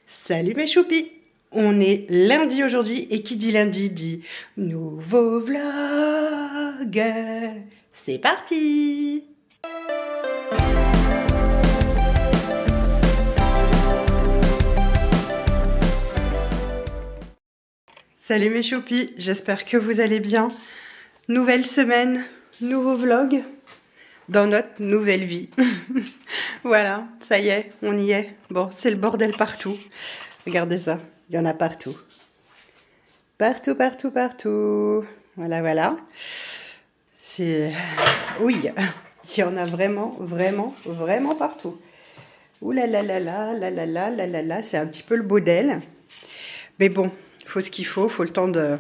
Salut mes choupis! On est lundi aujourd'hui et qui dit lundi dit nouveau vlog. C'est parti! Salut mes choupis, j'espère que vous allez bien. Nouvelle semaine, nouveau vlog dans notre nouvelle vie. Voilà, ça y est, on y est. Bon, c'est le bordel partout. Regardez ça, il y en a partout. Partout, partout, partout. Voilà, voilà. C'est... Oui, il y en a vraiment, vraiment, vraiment partout. Ouh là là là là là là là là là là, c'est un petit peu le bordel. Mais bon, il faut ce qu'il faut le temps de...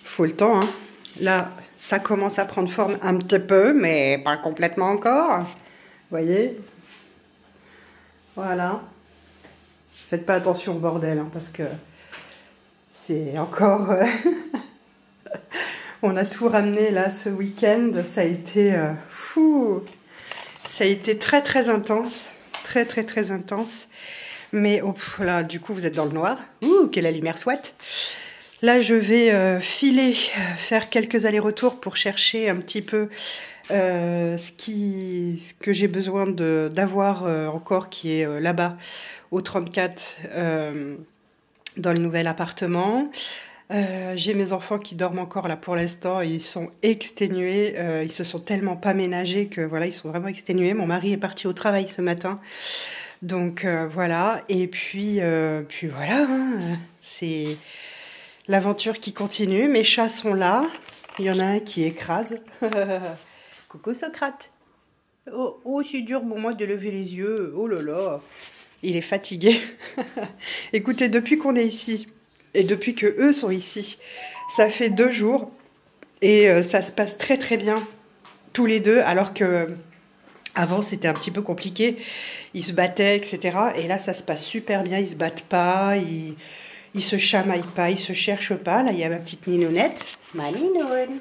Faut le temps, hein. Là, ça commence à prendre forme un petit peu, mais pas complètement encore. Vous voyez? Voilà. Faites pas attention au bordel, hein, parce que c'est encore... On a tout ramené là ce week-end. Ça a été fou. Ça a été très très intense. Très très très intense. Mais oh, là, du coup, vous êtes dans le noir. Ouh, que la lumière soit. Là, je vais filer, faire quelques allers-retours pour chercher un petit peu ce que j'ai besoin d'avoir encore, qui est là-bas, au 34, dans le nouvel appartement. J'ai mes enfants qui dorment encore là pour l'instant, ils sont exténués, ils se sont tellement pas ménagés que voilà, ils sont vraiment exténués. Mon mari est parti au travail ce matin, donc voilà, et puis voilà, hein, c'est l'aventure qui continue. Mes chats sont là, il y en a un qui écrase. Coucou Socrate. Oh, c'est dur pour moi de lever les yeux, oh là là, il est fatigué. Écoutez, depuis qu'on est ici, et depuis que eux sont ici, ça fait 2 jours et ça se passe très très bien tous les deux, alors que avant c'était un petit peu compliqué, ils se battaient, etc. Et là ça se passe super bien, ils se battent pas, ils se chamaillent pas, ils se cherchent pas. Là il y a ma petite Ninounette, ma Ninoune.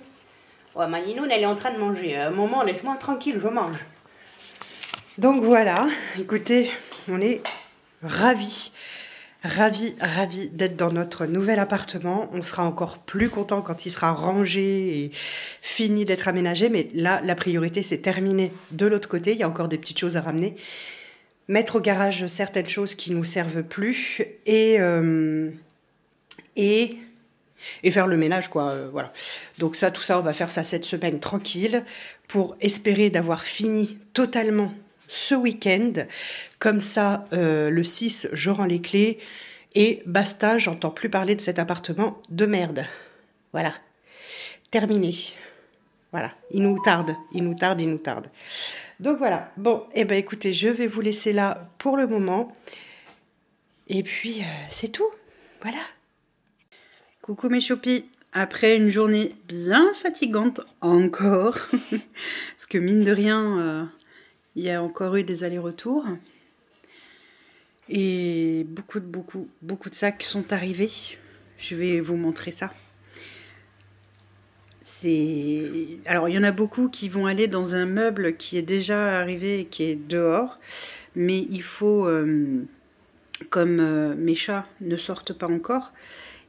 Oh, ma Ninoune elle est en train de manger, un moment laisse-moi tranquille, je mange. Donc voilà, écoutez, on est ravis. Ravi d'être dans notre nouvel appartement. On sera encore plus content quand il sera rangé et fini d'être aménagé. Mais là, la priorité, c'est terminer de l'autre côté. Il y a encore des petites choses à ramener. Mettre au garage certaines choses qui nous servent plus. Et faire le ménage, quoi. Voilà. Donc ça, tout ça, on va faire ça cette semaine tranquille pour espérer d'avoir fini totalement ce week-end. Comme ça, le 6, je rends les clés et basta, j'entends plus parler de cet appartement de merde. Voilà, terminé. Voilà, il nous tarde. Donc voilà, bon, et ben écoutez, je vais vous laisser là pour le moment. Et puis, c'est tout, voilà. Coucou mes choupis, après une journée bien fatigante encore, parce que mine de rien... il y a encore eu des allers-retours. Et beaucoup de sacs sont arrivés. Je vais vous montrer ça. Alors, il y en a beaucoup qui vont aller dans un meuble qui est déjà arrivé et qui est dehors. Mais il faut, comme mes chats ne sortent pas encore,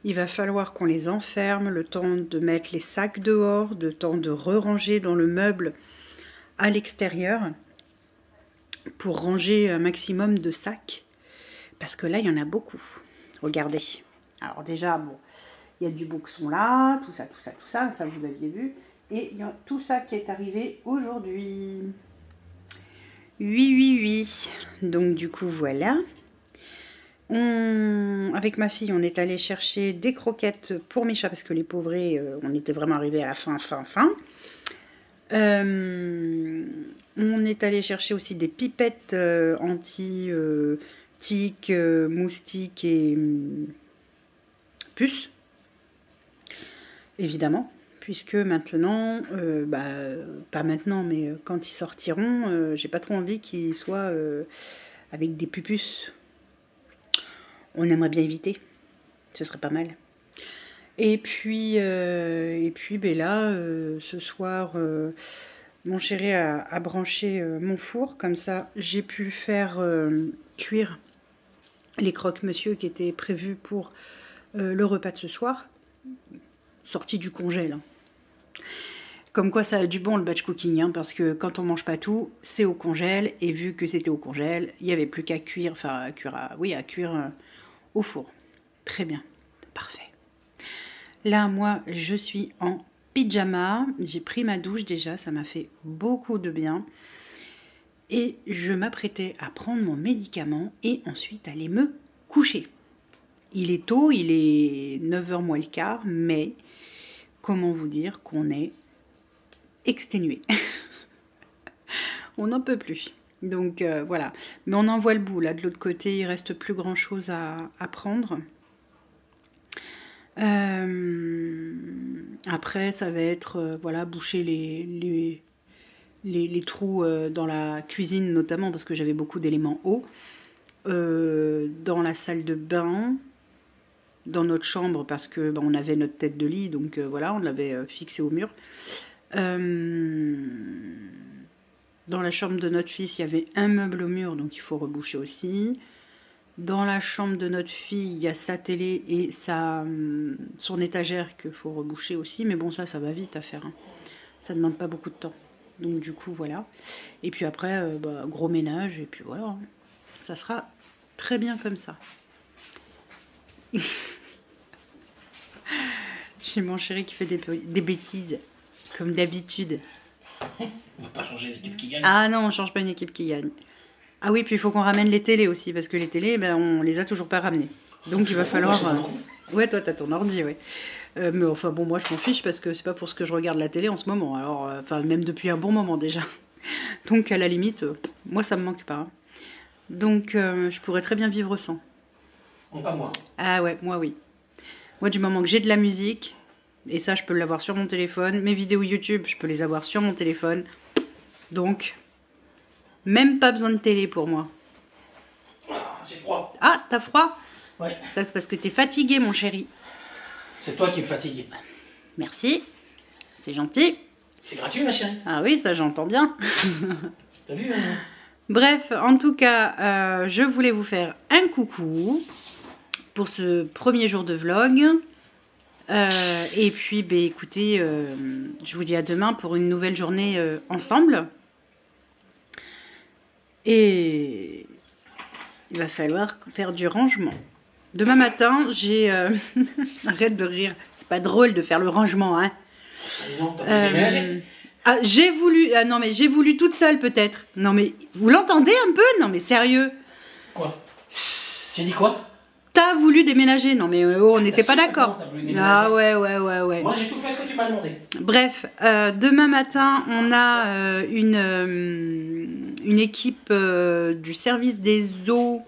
il va falloir qu'on les enferme, le temps de mettre les sacs dehors, le temps de re-ranger dans le meuble à l'extérieur, pour ranger un maximum de sacs, parce que là il y en a beaucoup. Regardez, alors déjà bon, il y a du boxon là, tout ça vous aviez vu, et il y a tout ça qui est arrivé aujourd'hui. Oui, donc du coup voilà, avec ma fille on est allé chercher des croquettes pour mes chats, parce que les pauvrés, on était vraiment arrivé à la fin. On est allé chercher aussi des pipettes anti-tiques, moustiques et puces. Évidemment, puisque maintenant, pas maintenant, mais quand ils sortiront, j'ai pas trop envie qu'ils soient avec des pupus. On aimerait bien éviter, ce serait pas mal. Et puis ben là, ce soir... mon chéri a branché mon four, comme ça j'ai pu faire cuire les croque-monsieur qui étaient prévus pour le repas de ce soir, sortis du congèle. Hein. Comme quoi ça a du bon le batch cooking, hein, parce que quand on mange pas tout, c'est au congèle, et vu que c'était au congèle, il n'y avait plus qu'à cuire, enfin à cuire au four. Très bien, parfait. Là, moi, je suis en pyjama, j'ai pris ma douche déjà, ça m'a fait beaucoup de bien. Et je m'apprêtais à prendre mon médicament et ensuite aller me coucher. Il est tôt, il est 9h moins le quart, mais comment vous dire qu'on est exténué. On n'en peut plus. Donc voilà. Mais on en voit le bout. Là, de l'autre côté, il reste plus grand chose à prendre. Après, ça va être voilà, boucher les trous dans la cuisine, notamment parce que j'avais beaucoup d'éléments eau. Dans la salle de bain. Dans notre chambre parce que on avait notre tête de lit, donc voilà, on l'avait fixé au mur. Dans la chambre de notre fils, il y avait un meuble au mur, donc il faut reboucher aussi. Dans la chambre de notre fille, il y a sa télé et son étagère qu'il faut reboucher aussi. Mais bon, ça va vite à faire. Hein. Ça ne demande pas beaucoup de temps. Donc du coup, voilà. Et puis après, gros ménage, et puis voilà. Hein. Ça sera très bien comme ça. J'ai mon chéri qui fait des bêtises, comme d'habitude. On va pas changer l'équipe qui gagne. Ah non, on change pas une équipe qui gagne. Ah oui, puis il faut qu'on ramène les télés aussi, parce que les télés, on les a toujours pas ramenées. Donc il va falloir... Ouais, toi t'as ton ordi, ouais. Mais enfin bon, moi je m'en fiche, parce que c'est pas pour ce que je regarde la télé en ce moment. Alors, enfin même depuis un bon moment déjà. Donc à la limite, moi ça me manque pas. Hein. Donc je pourrais très bien vivre sans. Non, pas moi. Ah ouais, moi oui. Moi du moment que j'ai de la musique, et ça je peux l'avoir sur mon téléphone, mes vidéos YouTube je peux les avoir sur mon téléphone, donc même pas besoin de télé pour moi. Ah, j'ai froid. Ah, t'as froid? Ouais. Ça c'est parce que t'es fatigué mon chéri. C'est toi qui me fatigue. Merci, c'est gentil. C'est gratuit ma chérie. Ah oui, ça j'entends bien. T'as vu hein? Bref, en tout cas, je voulais vous faire un coucou pour ce premier jour de vlog. Et puis, écoutez, je vous dis à demain pour une nouvelle journée ensemble. Et il va falloir faire du rangement. Demain matin, j'ai... Arrête de rire, c'est pas drôle de faire le rangement, hein. Non, t'as voulu déménager. Ah, j'ai voulu... Ah non, mais j'ai voulu toute seule peut-être. Non, mais vous l'entendez un peu? Non, mais sérieux. Quoi? J'ai dit quoi? T'as voulu déménager? Non mais on n'était pas d'accord. Ah ouais. Moi j'ai tout fait ce que tu m'as demandé. Bref, demain matin, on a une équipe du service des eaux.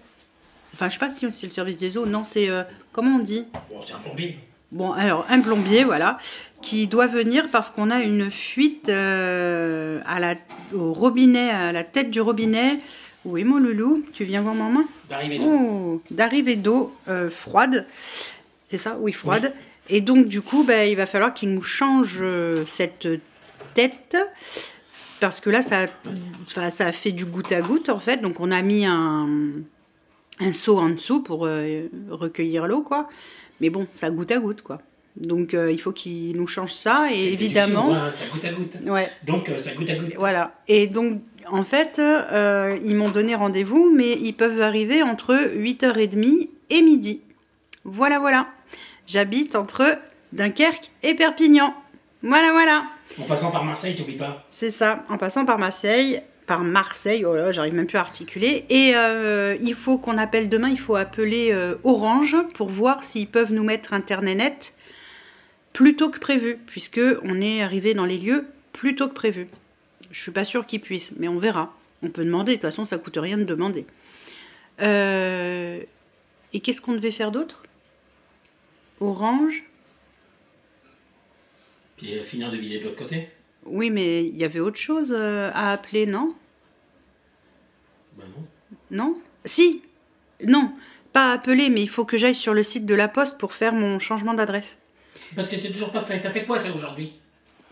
Enfin, je sais pas si c'est le service des eaux. Non, c'est... comment on dit? Bon, c'est un plombier. Bon, alors, un plombier, voilà, qui doit venir parce qu'on a une fuite au robinet, à la tête du robinet. Oui, mon loulou, tu viens voir maman? D'arrivée d'eau. Oh, d'arrivée d'eau froide. C'est ça? Oui, froide. Oui. Et donc, du coup, il va falloir qu'il nous change cette tête. Parce que là, ça a fait du goutte à goutte, en fait. Donc, on a mis un seau en dessous pour recueillir l'eau, quoi. Mais bon, ça goutte à goutte, quoi. Donc, il faut qu'il nous change ça. Et évidemment... Hein, ça goutte à goutte. Ouais. Donc, ça goutte à goutte. Voilà. Et donc... En fait, ils m'ont donné rendez-vous, mais ils peuvent arriver entre 8h30 et midi. Voilà. J'habite entre Dunkerque et Perpignan. Voilà. En passant par Marseille, t'oublies pas. C'est ça, en passant par Marseille, oh là, j'arrive même plus à articuler. Et il faut qu'on appelle demain, il faut appeler Orange pour voir s'ils peuvent nous mettre Internet net plus tôt que prévu, puisque on est arrivé dans les lieux plus tôt que prévu. Je suis pas sûre qu'ils puissent, mais on verra. On peut demander, de toute façon, ça coûte rien de demander. Et qu'est-ce qu'on devait faire d'autre? Orange. Puis finir de vider de l'autre côté. Oui, mais il y avait autre chose à appeler, non? Ben non. Non? Si. Non, pas appeler, mais il faut que j'aille sur le site de la Poste pour faire mon changement d'adresse. Parce que c'est toujours pas fait. T'as fait quoi ça aujourd'hui?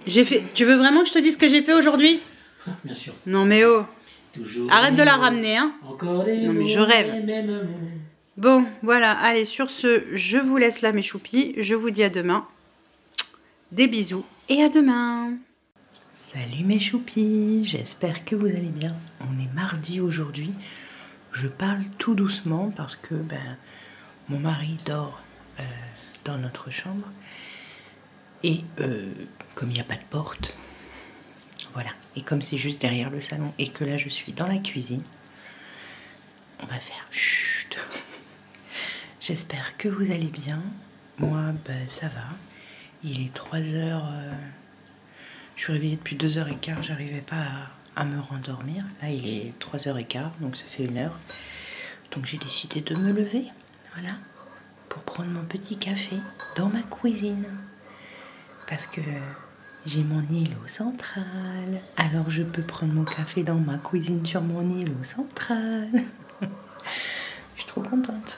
J'ai fait... Tu veux vraiment que je te dise ce que j'ai fait aujourd'hui? Bien sûr. Non mais oh. Toujours. Arrête de la ramener, hein. Encore des non mais mots, je rêve. Bon, voilà, allez, sur ce, je vous laisse là mes choupis. Je vous dis à demain. Des bisous et à demain. Salut mes choupis, j'espère que vous allez bien. On est mardi aujourd'hui. Je parle tout doucement parce que mon mari dort dans notre chambre. Et comme il n'y a pas de porte, voilà. Et comme c'est juste derrière le salon et que là je suis dans la cuisine, on va faire chut. J'espère que vous allez bien. Moi, ça va. Il est 3 heures. Je suis réveillée depuis 2h15. J'arrivais pas à me rendormir. Là, il est 3h15, donc ça fait 1 heure. Donc j'ai décidé de me lever. Voilà. Pour prendre mon petit café dans ma cuisine. Parce que j'ai mon îlot central. Alors je peux prendre mon café dans ma cuisine sur mon îlot central. Je suis trop contente.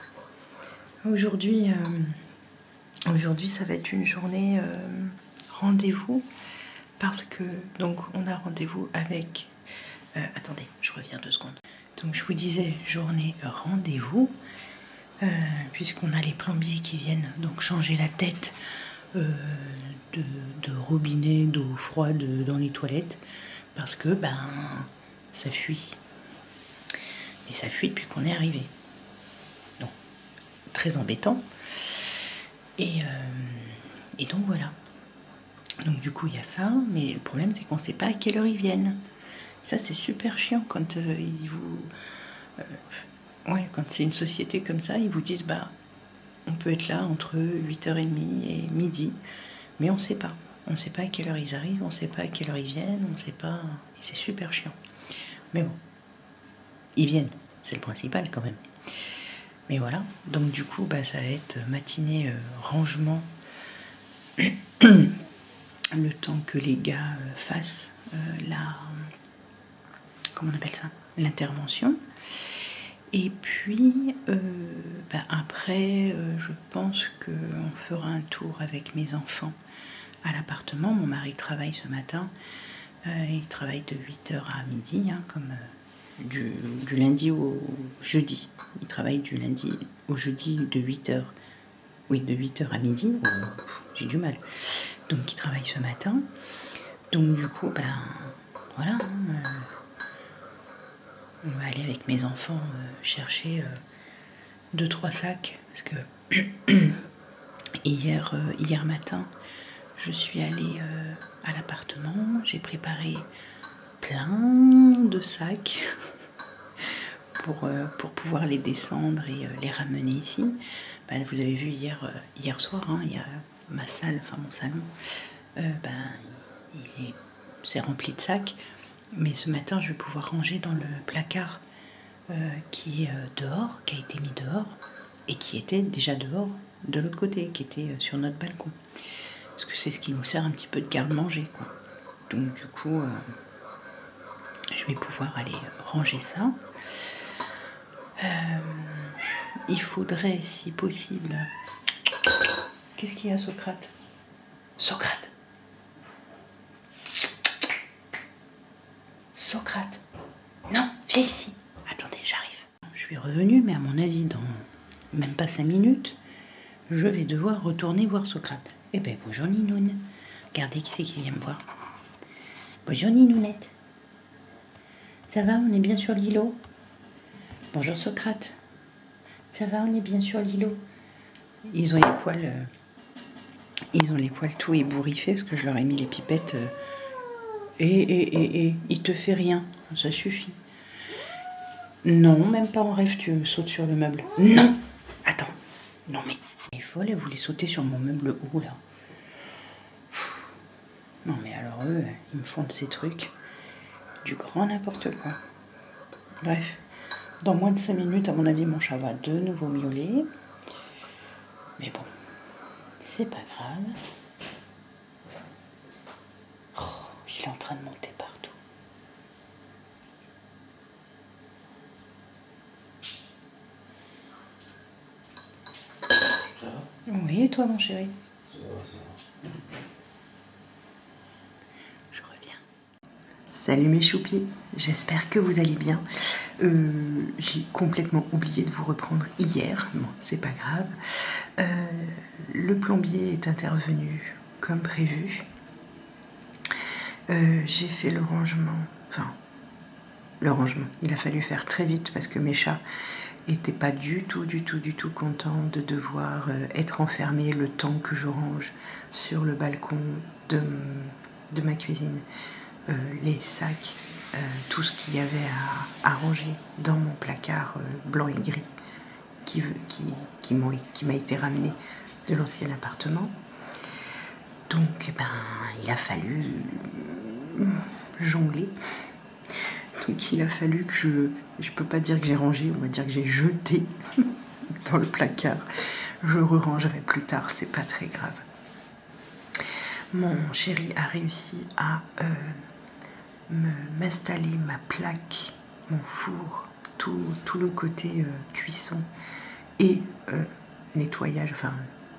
Aujourd'hui, ça va être une journée rendez-vous parce que donc on a rendez-vous avec. Attendez, je reviens 2 secondes. Donc je vous disais journée rendez-vous puisqu'on a les plombiers qui viennent donc changer la tête de robinet d'eau froide dans les toilettes parce que ça fuit. Et ça fuit depuis qu'on est arrivé. Donc très embêtant. Et donc voilà. Donc du coup il y a ça, mais le problème c'est qu'on ne sait pas à quelle heure ils viennent. Ça c'est super chiant quand ils vous... quand c'est une société comme ça, ils vous disent on peut être là entre 8h30 et midi, mais on ne sait pas. On ne sait pas à quelle heure ils arrivent, on ne sait pas à quelle heure ils viennent, on ne sait pas... Et c'est super chiant. Mais bon, ils viennent, c'est le principal quand même. Mais voilà, donc du coup, ça va être matinée rangement, le temps que les gars fassent comment on appelle ça, l'intervention. Et puis, après, je pense qu'on fera un tour avec mes enfants à l'appartement. Mon mari travaille ce matin, il travaille de 8h à midi, comme... Du lundi au jeudi. Il travaille du lundi au jeudi de 8h. Oui, de 8h à midi. J'ai du mal. Donc, il travaille ce matin. Donc, du coup, voilà. On va aller avec mes enfants chercher 2-3 sacs. Parce que hier matin, je suis allée à l'appartement. J'ai préparé plein de sacs pour pouvoir les descendre et les ramener ici. Vous avez vu hier soir, il y a ma salle, enfin mon salon, c'est rempli de sacs. Mais ce matin, je vais pouvoir ranger dans le placard qui est dehors, qui a été mis dehors et qui était déjà dehors de l'autre côté, qui était sur notre balcon. Parce que c'est ce qui nous sert un petit peu de garde-manger, quoi. Donc du coup... je vais pouvoir aller ranger ça. Il faudrait, si possible... Qu'est-ce qu'il y a, Socrate? Socrate! Socrate! Non, viens ici! Attendez, j'arrive. Je suis revenue, mais à mon avis, dans même pas 5 minutes, je vais devoir retourner voir Socrate. Eh ben, bonjour Ninoune. Regardez qui c'est qui vient me voir. Bonjour Ninounette. Ça va, on est bien sur l'îlot? Bonjour Socrate. Ça va, on est bien sur l'îlot? Ils ont les poils tout ébouriffés parce que je leur ai mis les pipettes. Il te fait rien, ça suffit. Non, même pas en rêve, tu sautes sur le meuble. Non! Attends. Non mais, elle est folle, elle voulait sauter sur mon meuble haut là. Non mais alors eux, ils me font de ces trucs. Du grand n'importe quoi. Bref, dans moins de 5 minutes, à mon avis, mon chat va de nouveau miauler. Mais bon, c'est pas grave. Oh, il est en train de monter partout. Ça va? Oui, et toi, mon chéri? Ça va, ça va. Je reviens. Salut mes choupis, j'espère que vous allez bien. J'ai complètement oublié de vous reprendre hier, bon c'est pas grave. Le plombier est intervenu comme prévu. J'ai fait le rangement, il a fallu faire très vite parce que mes chats n'étaient pas du tout contents de devoir être enfermés le temps que je range sur le balcon de ma cuisine. Les sacs, tout ce qu'il y avait à ranger dans mon placard blanc et gris qui m'a été ramené de l'ancien appartement. Donc il a fallu jongler. Donc il a fallu que je peux pas dire que j'ai rangé, on va dire que j'ai jeté dans le placard. Je re-rangerai plus tard, c'est pas très grave. Mon chéri a réussi à m'installer ma plaque, mon four, tout le côté cuisson et nettoyage, enfin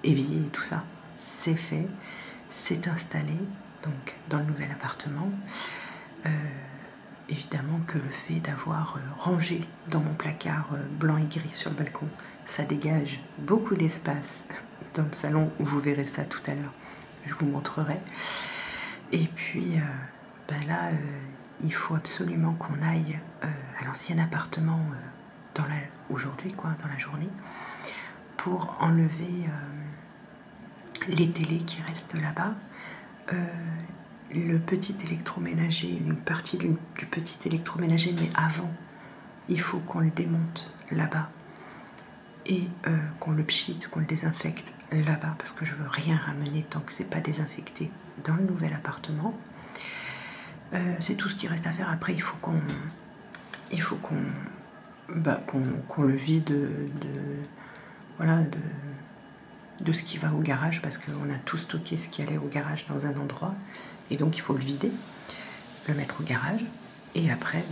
évier et tout ça, c'est fait, c'est installé donc dans le nouvel appartement. Évidemment que le fait d'avoir rangé dans mon placard blanc et gris sur le balcon, ça dégage beaucoup d'espace dans le salon, où vous verrez ça tout à l'heure, je vous montrerai. Et puis là, il faut absolument qu'on aille à l'ancien appartement aujourd'hui, dans la journée, pour enlever les télés qui restent là-bas. Le petit électroménager, une partie du petit électroménager, mais avant, il faut qu'on le démonte là-bas et qu'on le pchite, qu'on le désinfecte là-bas, parce que je veux rien ramener tant que c'est pas désinfecté dans le nouvel appartement. C'est tout ce qui reste à faire. Après, il faut qu'on le vide de ce qui va au garage, parce qu'on a tout stocké ce qui allait au garage dans un endroit, et donc il faut le vider, le mettre au garage, et après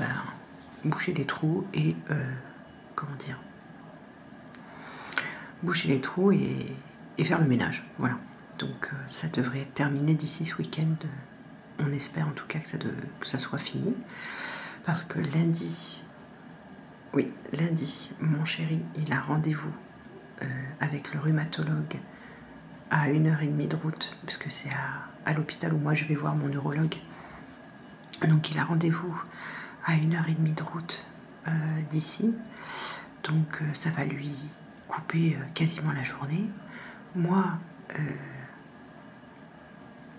boucher les trous et boucher les trous et faire le ménage. Voilà, donc ça devrait être terminé d'ici ce week-end. On espère en tout cas que ça soit fini, parce que lundi, mon chéri, il a rendez-vous avec le rhumatologue à 1h30 de route, parce que c'est à l'hôpital où moi je vais voir mon neurologue. Donc il a rendez-vous à 1h30 de route d'ici, donc ça va lui couper quasiment la journée. Moi,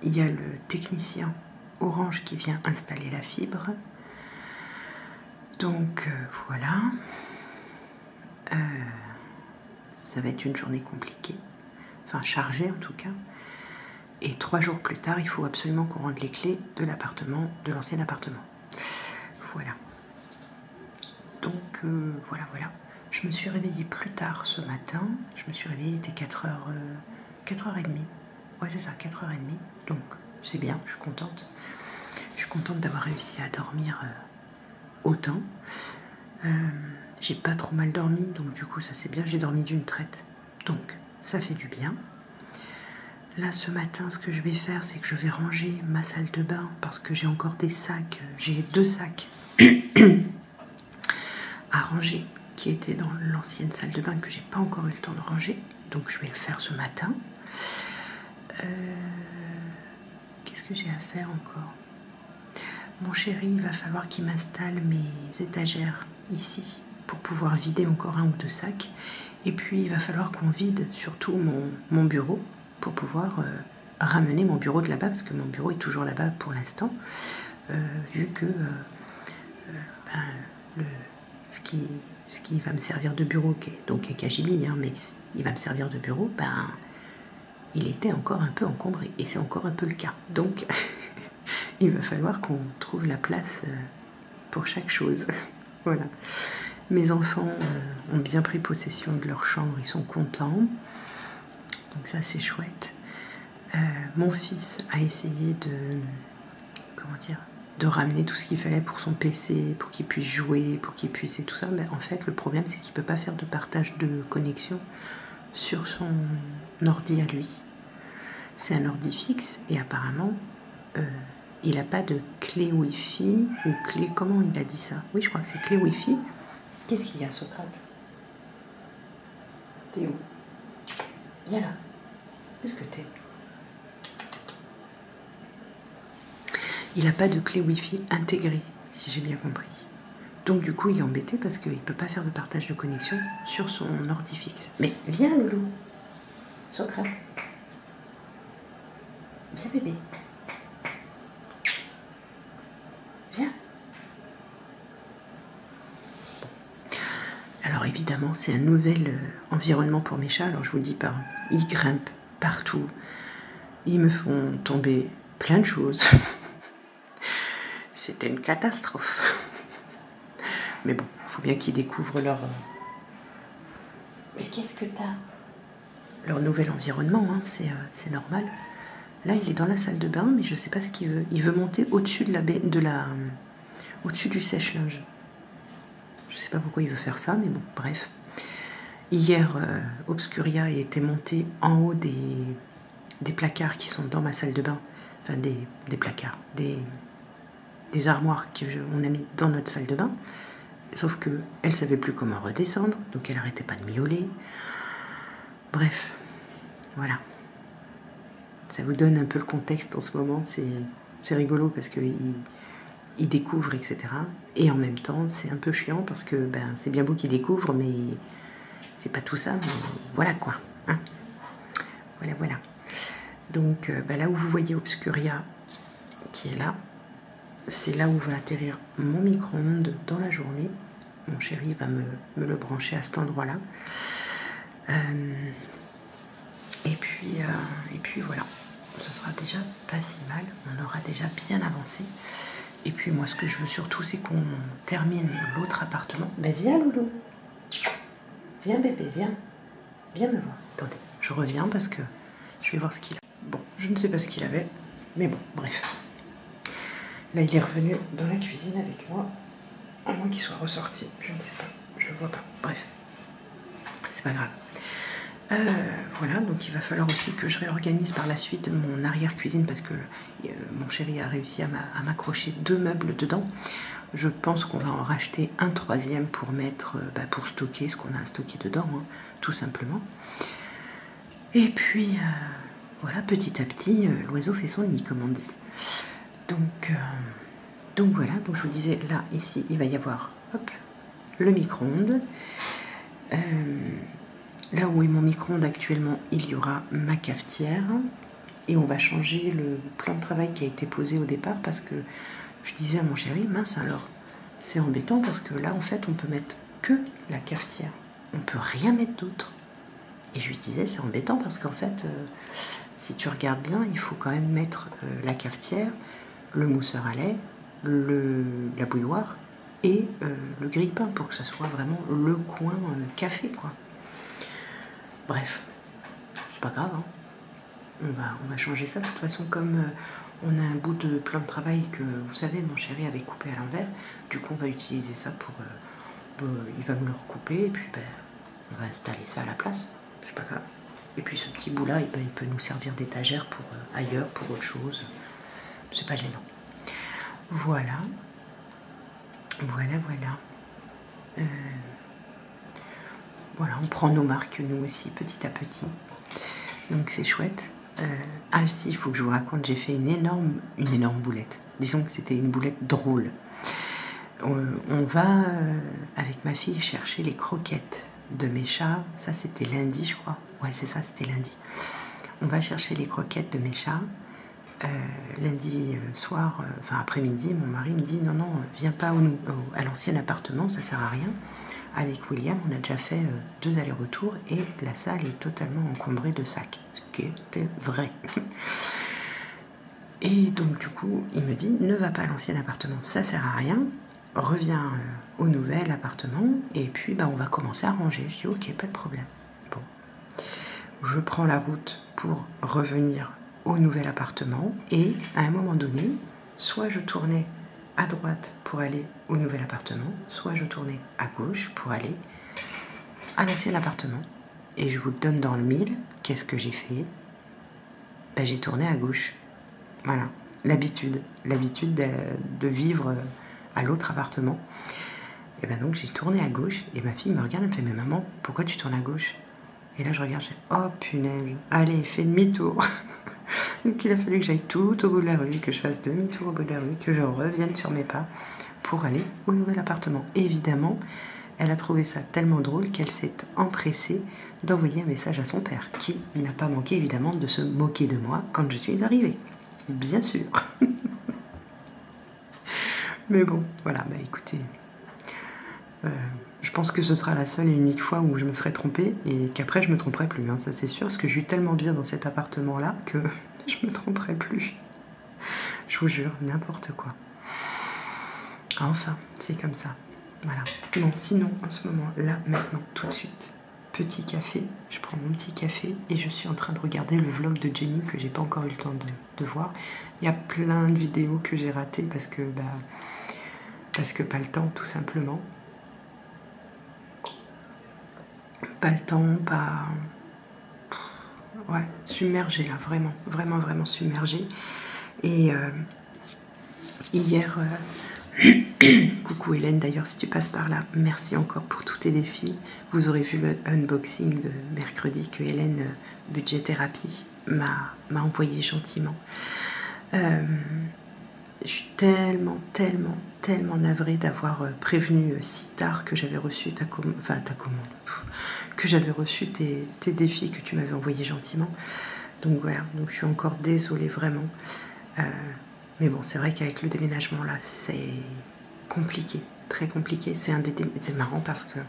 il y a le technicien Orange qui vient installer la fibre. Donc voilà. Ça va être une journée compliquée, enfin chargée en tout cas. Et 3 jours plus tard, il faut absolument qu'on rende les clés de l'appartement, de l'ancien appartement. Voilà. Donc voilà. Je me suis réveillée plus tard ce matin. Je me suis réveillée, il était 4h30. Ouais, c'est ça, 4h30. Donc c'est bien, je suis contente. Je suis contente d'avoir réussi à dormir autant. J'ai pas trop mal dormi, donc du coup ça c'est bien, j'ai dormi d'une traite, donc ça fait du bien. Là ce matin, ce que je vais faire, c'est que je vais ranger ma salle de bain, parce que j'ai encore des sacs, j'ai 2 sacs à ranger qui étaient dans l'ancienne salle de bain que j'ai pas encore eu le temps de ranger, donc je vais le faire ce matin. Qu'est-ce que j'ai à faire encore? Mon chéri, il va falloir qu'il m'installe mes étagères ici, pour pouvoir vider encore 1 ou 2 sacs. Et puis il va falloir qu'on vide surtout mon bureau, pour pouvoir ramener mon bureau de là-bas, parce que mon bureau est toujours là-bas pour l'instant, vu que ce qui va me servir de bureau, donc est Kajibi, mais il va me servir de bureau, il était encore un peu encombré, et c'est encore un peu le cas. Donc il va falloir qu'on trouve la place pour chaque chose. Voilà. Mes enfants ont bien pris possession de leur chambre, ils sont contents. Donc ça c'est chouette. Mon fils a essayé de ramener tout ce qu'il fallait pour son PC, pour qu'il puisse jouer, pour qu'il puisse et tout ça. Mais en fait le problème c'est qu'il ne peut pas faire de partage de connexion sur son ordi à lui. C'est un ordi fixe et apparemment il n'a pas de clé Wi-Fi ou clé... Comment il a dit ça? Oui, je crois que c'est clé Wi-Fi. Qu'est-ce qu'il y a, Socrate? T'es où? Viens là. Qu'est-ce que t'es? Il n'a pas de clé Wi-Fi intégrée, si j'ai bien compris. Donc du coup, il est embêté parce qu'il ne peut pas faire de partage de connexion sur son ordi fixe. Mais viens, Loulou. Socrate. Viens, bébé. Viens. Alors évidemment, c'est un nouvel environnement pour mes chats. Alors je vous le dis pas, ils grimpent partout. Ils me font tomber plein de choses. C'était une catastrophe. Mais bon, il faut bien qu'ils découvrent leur... Mais qu'est-ce que t'as? Leur nouvel environnement, hein, c'est normal. Là, il est dans la salle de bain, mais je ne sais pas ce qu'il veut. Il veut monter au-dessus au-dessus du sèche-linge. Je ne sais pas pourquoi il veut faire ça, mais bon, bref. Hier, Obscuria était monté en haut des placards qui sont dans ma salle de bain. Enfin, des placards, des armoires qu'on a mis dans notre salle de bain. Sauf qu'elle ne savait plus comment redescendre, donc elle n'arrêtait pas de miauler. Bref, voilà. Ça vous donne un peu le contexte en ce moment. C'est rigolo parce qu'il découvre, etc. Et en même temps, c'est un peu chiant parce que ben, c'est bien beau qu'il découvre, mais c'est pas tout ça. Mais voilà quoi. Hein, voilà. Donc ben, là où vous voyez Obscuria qui est là, c'est là où va atterrir mon micro-ondes dans la journée. Mon chéri va me le brancher à cet endroit-là. Et puis voilà. Ce sera déjà pas si mal. On aura déjà bien avancé. Et puis moi, ce que je veux surtout, c'est qu'on termine l'autre appartement. Ben viens, Loulou. Viens, bébé, viens. Viens me voir. Attendez, je reviens parce que je vais voir ce qu'il a. Bon, je ne sais pas ce qu'il avait. Mais bon, bref. Là, il est revenu dans la cuisine avec moi. À moins qu'il soit ressorti. Je ne sais pas. Je ne vois pas. Bref. C'est pas grave. Voilà, donc il va falloir aussi que je réorganise par la suite mon arrière-cuisine parce que mon chéri a réussi à m'accrocher 2 meubles dedans. Je pense qu'on va en racheter un 3e pour mettre, pour stocker ce qu'on a stocké dedans, hein, tout simplement. Et puis, voilà, petit à petit, l'oiseau fait son nid, comme on dit. Donc voilà, donc je vous disais, là, ici, il va y avoir, hop, le micro-ondes. Là où est mon micro-ondes actuellement, il y aura ma cafetière. Et on va changer le plan de travail qui a été posé au départ parce que je disais à mon chéri, mince alors, c'est embêtant parce que là, en fait, on peut mettre que la cafetière. On peut rien mettre d'autre. Et je lui disais, c'est embêtant parce qu'en fait, si tu regardes bien, il faut quand même mettre la cafetière, le mousseur à lait, la bouilloire et le grille-pain pour que ce soit vraiment le coin café, quoi. Bref, c'est pas grave, hein. On va changer ça. De toute façon, comme on a un bout de plan de travail que, vous savez, mon chéri avait coupé à l'envers, du coup, on va utiliser ça pour... il va me le recouper et puis on va installer ça à la place. C'est pas grave. Et puis ce petit bout-là, il peut nous servir d'étagère pour ailleurs, pour autre chose. C'est pas gênant. Voilà. Voilà, on prend nos marques, nous aussi, petit à petit. Donc c'est chouette. Ah si, il faut que je vous raconte, j'ai fait une énorme boulette. Disons que c'était une boulette drôle. On va, avec ma fille, chercher les croquettes de mes chats. Ça, c'était lundi, je crois. Ouais, c'est ça, c'était lundi. On va chercher les croquettes de mes chats. Lundi soir, enfin après-midi, mon mari me dit, non, viens pas à l'ancien appartement, ça sert à rien. Avec William, on a déjà fait 2 allers-retours et la salle est totalement encombrée de sacs, ce qui était vrai. Et donc du coup, il me dit, ne va pas à l'ancien appartement, ça sert à rien, reviens au nouvel appartement et puis on va commencer à ranger. Je dis, ok, pas de problème. Bon, je prends la route pour revenir au nouvel appartement et à un moment donné, soit je tournais à droite pour aller au nouvel appartement, soit je tournais à gauche pour aller à l'ancien appartement. Et je vous le donne dans le mille, qu'est-ce que j'ai fait? J'ai tourné à gauche. Voilà. l'habitude de vivre à l'autre appartement. Et ben donc j'ai tourné à gauche et ma fille me regarde, elle me fait mais maman, pourquoi tu tournes à gauche? Et là je regarde, je fais oh punaise, allez fais demi-tour. Donc il a fallu que j'aille tout au bout de la rue, que je fasse demi-tour au bout de la rue, que je revienne sur mes pas pour aller au nouvel appartement. Évidemment, elle a trouvé ça tellement drôle qu'elle s'est empressée d'envoyer un message à son père, qui n'a pas manqué évidemment de se moquer de moi quand je suis arrivée. Bien sûr. Mais bon, voilà, bah écoutez, je pense que ce sera la seule et unique fois où je me serai trompée et qu'après je me tromperai plus, hein, ça c'est sûr, parce que je suis tellement bien dans cet appartement-là que je me tromperai plus. Je vous jure, n'importe quoi. Enfin, c'est comme ça. Voilà. Non, sinon, en ce moment, là, maintenant, tout de suite, petit café. Je prends mon petit café et je suis en train de regarder le vlog de Jenny que j'ai pas encore eu le temps de voir. Il y a plein de vidéos que j'ai ratées parce que pas le temps, tout simplement. Pas le temps, pas... Ouais, submergée là, vraiment, vraiment, vraiment submergée. Et hier... Coucou Hélène, d'ailleurs si tu passes par là, merci encore pour tous tes défis. Vous aurez vu le unboxing de mercredi que Hélène Budget Thérapie m'a envoyé gentiment. Je suis tellement navrée d'avoir prévenu si tard que j'avais reçu ta commande, que j'avais reçu tes défis que tu m'avais envoyés gentiment. Donc voilà, donc je suis encore désolée vraiment. Mais bon, c'est vrai qu'avec le déménagement là, c'est compliqué, très compliqué. C'est marrant parce que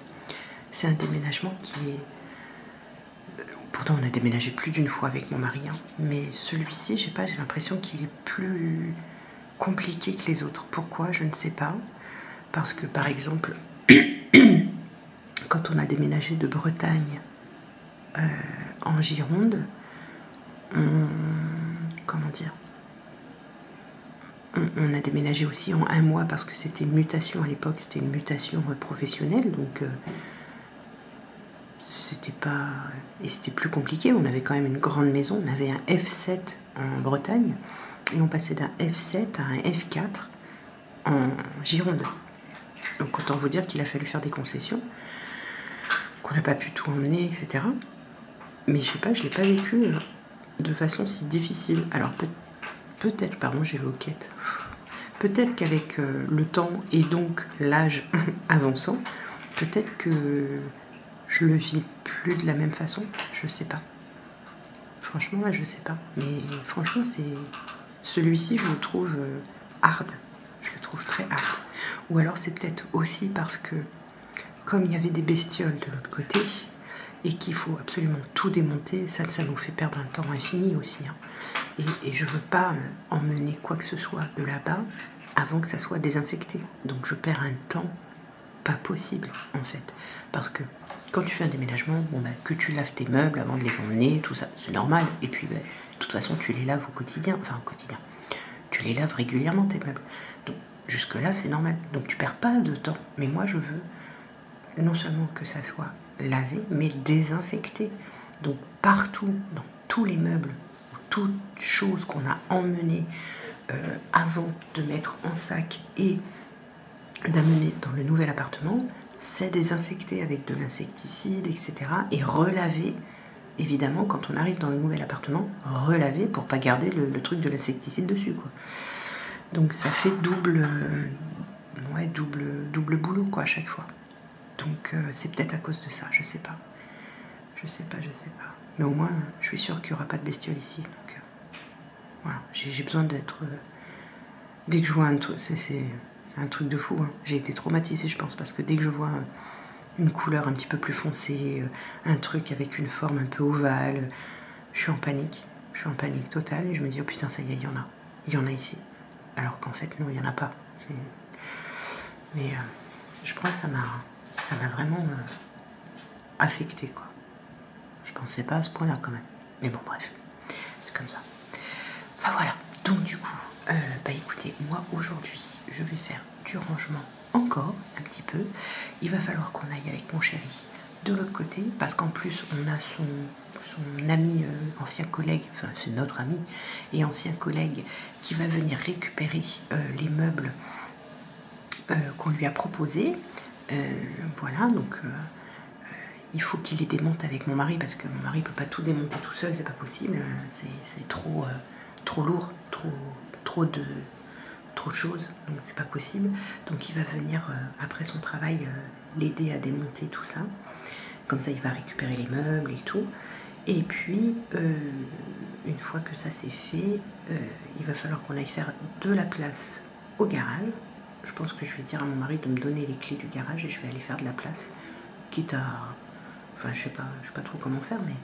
c'est un déménagement qui est... Pourtant, on a déménagé plus d'une fois avec mon mari, hein. Mais celui-ci, je sais pas, j'ai l'impression qu'il est plus compliqué que les autres. Pourquoi? Je ne sais pas. Parce que, par exemple, quand on a déménagé de Bretagne en Gironde, comment dire? On a déménagé aussi en 1 mois parce que c'était une mutation à l'époque, c'était une mutation professionnelle, donc c'était pas... Et c'était plus compliqué, on avait quand même une grande maison, on avait un F7 en Bretagne, et on passait d'un F7 à un F4 en Gironde. Donc autant vous dire qu'il a fallu faire des concessions, qu'on n'a pas pu tout emmener, etc. Mais je sais pas, je l'ai pas vécu de façon si difficile. Alors peut-être, pardon, j'ai loquette. Peut-être qu'avec le temps et donc l'âge avançant, peut-être que je le vis plus de la même façon. Je sais pas. Franchement, là, je sais pas. Mais franchement, celui-ci, je le trouve hard. Je le trouve très hard. Ou alors, c'est peut-être aussi parce que, comme il y avait des bestioles de l'autre côté, et qu'il faut absolument tout démonter, ça nous fait perdre un temps infini aussi, hein. Et je veux pas emmener quoi que ce soit de là-bas avant que ça soit désinfecté. Donc je perds un temps pas possible en fait. Parce que quand tu fais un déménagement, bon, que tu laves tes meubles avant de les emmener, tout ça, c'est normal. Et puis de toute façon tu les laves au quotidien, tu les laves régulièrement tes meubles. Donc jusque là c'est normal. Donc tu perds pas de temps. Mais moi je veux non seulement que ça soit lavé, mais désinfecté. Donc partout, dans tous les meubles, toutes choses qu'on a emmenées avant de mettre en sac et d'amener dans le nouvel appartement, c'est désinfecté avec de l'insecticide, etc. et relavé, évidemment, quand on arrive dans le nouvel appartement, relavé pour pas garder le truc de l'insecticide dessus, quoi. Donc ça fait double boulot, quoi, à chaque fois. Donc c'est peut-être à cause de ça, je sais pas. Je sais pas. Mais au moins, je suis sûre qu'il n'y aura pas de bestioles ici. Donc voilà, j'ai besoin d'être... dès que je vois un truc, c'est un truc de fou, hein. J'ai été traumatisée, je pense, parce que dès que je vois une couleur un petit peu plus foncée, un truc avec une forme un peu ovale, je suis en panique. Je suis en panique totale et je me dis, oh putain, ça y est, il y en a. Il y en a ici. Alors qu'en fait, non, il n'y en a pas. Mais je crois que ça m'a vraiment affectée, quoi. Je pensais pas à ce point-là, quand même. Mais bon, bref, c'est comme ça. Enfin, voilà. Donc, du coup, écoutez, moi, aujourd'hui, je vais faire du rangement encore, un petit peu. Il va falloir qu'on aille avec mon chéri de l'autre côté, parce qu'en plus, on a son ami, ancien collègue, enfin c'est notre ami et ancien collègue qui va venir récupérer les meubles qu'on lui a proposés. Voilà, donc il faut qu'il les démonte avec mon mari parce que mon mari ne peut pas tout démonter tout seul, c'est pas possible, c'est trop lourd, trop de choses, donc c'est pas possible. Donc il va venir après son travail l'aider à démonter tout ça. Comme ça il va récupérer les meubles et tout. Et puis une fois que ça c'est fait, il va falloir qu'on aille faire de la place au garage. Je pense que je vais dire à mon mari de me donner les clés du garage et je vais aller faire de la place, quitte à... Enfin je sais pas trop comment faire, mais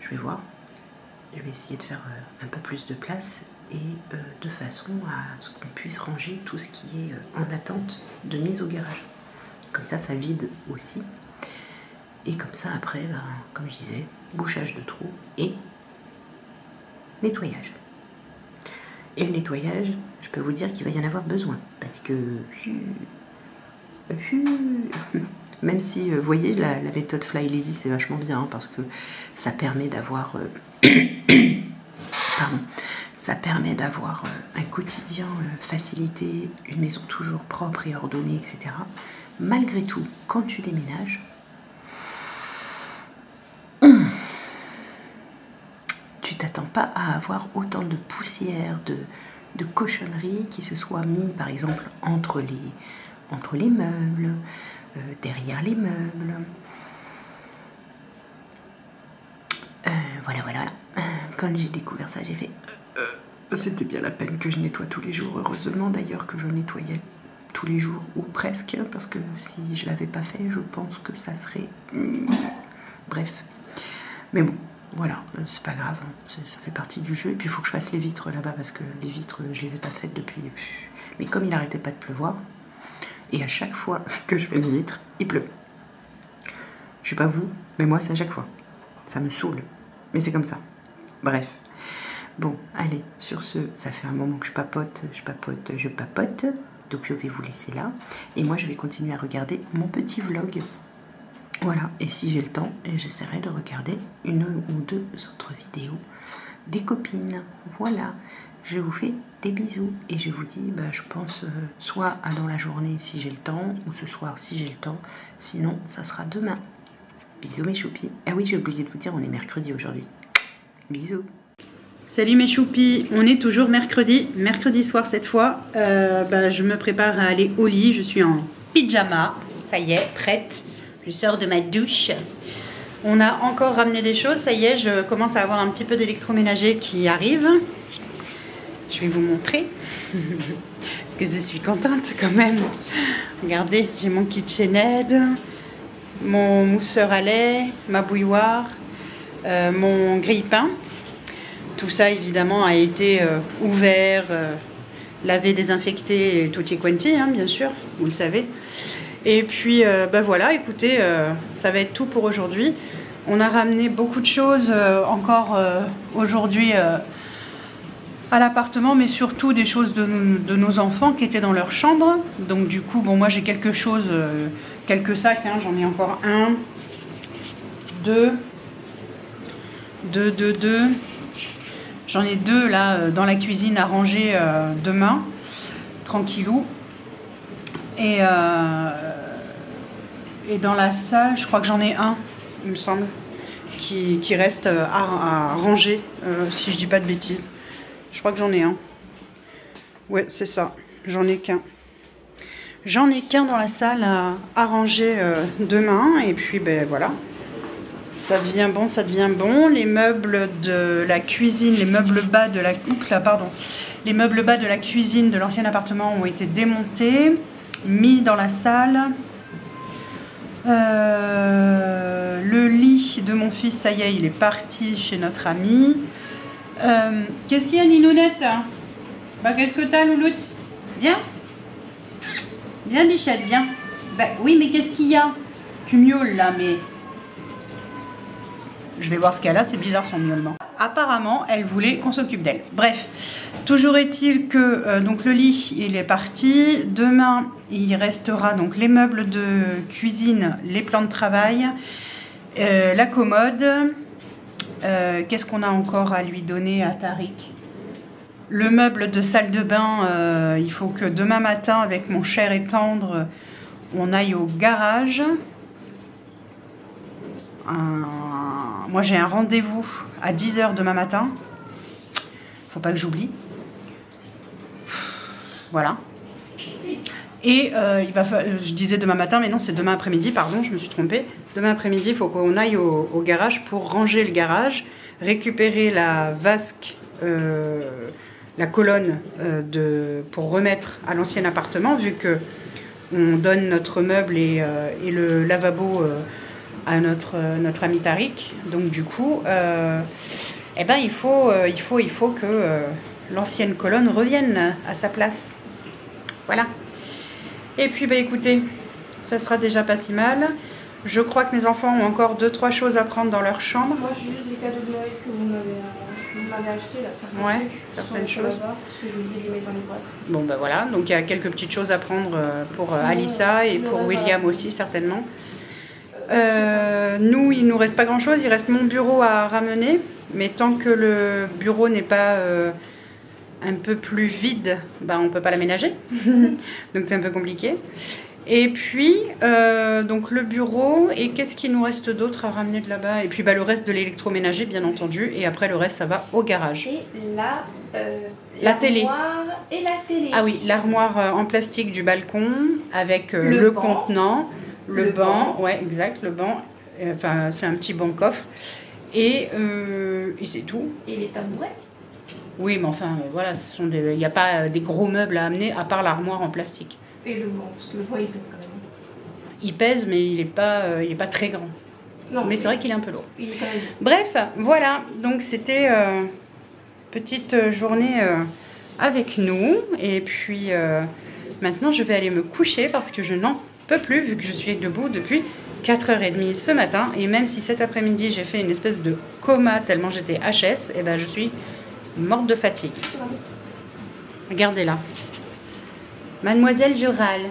je vais voir. Je vais essayer de faire un peu plus de place et de façon à ce qu'on puisse ranger tout ce qui est en attente de mise au garage. Comme ça vide aussi. Et comme ça après, ben, comme je disais, bouchage de trous et nettoyage. Et le nettoyage, je peux vous dire qu'il va y en avoir besoin. Parce que... Même si, vous voyez, la méthode Fly Lady, c'est vachement bien, hein, parce que ça permet d'avoir... Pardon. Ça permet d'avoir un quotidien facilité, une maison toujours propre et ordonnée, etc. Malgré tout, quand tu déménages, tu t'attends pas à avoir autant de poussière, de cochonneries qui se soient mis, par exemple, entre les meubles, derrière les meubles. Voilà. Quand j'ai découvert ça, j'ai fait... C'était bien la peine que je nettoie tous les jours. Heureusement d'ailleurs que je nettoyais tous les jours, ou presque, parce que si je l'avais pas fait, je pense que ça serait... Bref. Mais bon, voilà, c'est pas grave, ça fait partie du jeu. Et puis il faut que je fasse les vitres là-bas, parce que les vitres, je les ai pas faites depuis... Mais comme il n'arrêtait pas de pleuvoir, et à chaque fois que je fais les vitres, il pleut. Je sais pas vous, mais moi c'est à chaque fois. Ça me saoule. Mais c'est comme ça. Bref. Bon, allez, sur ce, ça fait un moment que je papote. Donc je vais vous laisser là. Et moi, je vais continuer à regarder mon petit vlog. Voilà, et si j'ai le temps, j'essaierai de regarder une ou deux autres vidéos des copines. Voilà, je vous fais des bisous. Et je vous dis, bah, je pense, soit dans la journée si j'ai le temps, ou ce soir si j'ai le temps. Sinon, ça sera demain. Bisous mes choupis. Ah oui, j'ai oublié de vous dire, on est mercredi aujourd'hui. Bisous. Salut mes choupis, on est toujours mercredi soir cette fois. Je me prépare à aller au lit, je suis en pyjama, ça y est, prête. Je sors de ma douche. On a encore ramené des choses, ça y est, je commence à avoir un petit peu d'électroménager qui arrive. Je vais vous montrer, parce que je suis contente quand même. Regardez, j'ai mon KitchenAid, mon mousseur à lait, ma bouilloire, mon grille-pain. Tout ça évidemment a été ouvert, lavé, désinfecté, tutti quanti, hein, bien sûr, vous le savez. Et puis voilà, écoutez, ça va être tout pour aujourd'hui. On a ramené beaucoup de choses encore aujourd'hui à l'appartement, mais surtout des choses de nos enfants qui étaient dans leur chambre. Donc du coup, bon, moi j'ai quelque chose, quelques sacs, hein, j'en ai encore un, deux. J'en ai deux là dans la cuisine à ranger demain, tranquillou. Et dans la salle, je crois que j'en ai un, il me semble, qui reste à ranger, si je dis pas de bêtises. Je crois que j'en ai un. Ouais, c'est ça, j'en ai qu'un. J'en ai qu'un dans la salle à ranger demain, et puis ben voilà. Ça devient bon, ça devient bon. Les meubles de la cuisine, les meubles bas de la... Les meubles bas de la cuisine de l'ancien appartement ont été démontés, mis dans la salle. Le lit de mon fils, ça y est, il est parti chez notre ami. Qu'est-ce qu'il y a, Ninounette? Bah, qu'est-ce que t'as, Louloute? Viens. Viens, Bichette, viens. Bah, oui, mais qu'est-ce qu'il y a? Tu miaules, là, mais... Je vais voir ce qu'elle a, c'est bizarre son miaulement. Apparemment, elle voulait qu'on s'occupe d'elle. Bref, toujours est-il que donc le lit, il est parti. Demain, il restera donc les meubles de cuisine, les plans de travail, la commode. Qu'est-ce qu'on a encore à lui donner à Tariq? Le meuble de salle de bain, il faut que demain matin, avec mon cher et tendre, on aille au garage. Moi, j'ai un rendez-vous à 10 h demain matin. Faut pas que j'oublie. Voilà. Et je disais demain matin, mais non, c'est demain après-midi, pardon, je me suis trompée. Demain après-midi, il faut qu'on aille au garage pour ranger le garage, récupérer la vasque, la colonne pour remettre à l'ancien appartement, vu que on donne notre meuble et le lavabo à notre ami Tariq. Donc du coup, eh ben, il faut que l'ancienne colonne revienne à sa place. Voilà. Et puis, bah, écoutez, ça sera déjà pas si mal. Je crois que mes enfants ont encore 2-3 choses à prendre dans leur chambre. Moi, j'ai juste des cadeaux de Noël que vous m'avez acheté, là, certaines choses. Parce que j'ai oublié de les mettre dans les boîtes. Bon, bah voilà, donc il y a quelques petites choses à prendre pour Alissa et pour William aussi, certainement. Nous, il nous reste pas grand-chose. Il reste mon bureau à ramener. Mais tant que le bureau n'est pas un peu plus vide, bah, on peut pas l'aménager. Donc c'est un peu compliqué. Et puis, donc le bureau, et qu'est-ce qu'il nous reste d'autre à ramener de là-bas? Et puis bah, le reste de l'électroménager, bien entendu, et après le reste, ça va au garage. Et la télé. Et la télé. Ah oui, l'armoire en plastique du balcon, avec le contenant, le banc, ouais, exact, le banc, enfin c'est un petit banc coffre, et c'est tout. Et les tabourets. Oui, mais enfin, voilà, il n'y a pas des gros meubles à amener, à part l'armoire en plastique. Et le banc, parce que le bois il pèse quand même. Il pèse, mais il n'est pas très grand. Non, mais c'est vrai qu'il est un peu lourd. Il est quand même... Bref, voilà, donc c'était petite journée avec nous. Et puis maintenant, je vais aller me coucher parce que je n'en peux plus, vu que je suis debout depuis 4h30 ce matin. Et même si cet après-midi, j'ai fait une espèce de coma tellement j'étais HS, et ben je suis morte de fatigue. Regardez-la. Mademoiselle, je râle.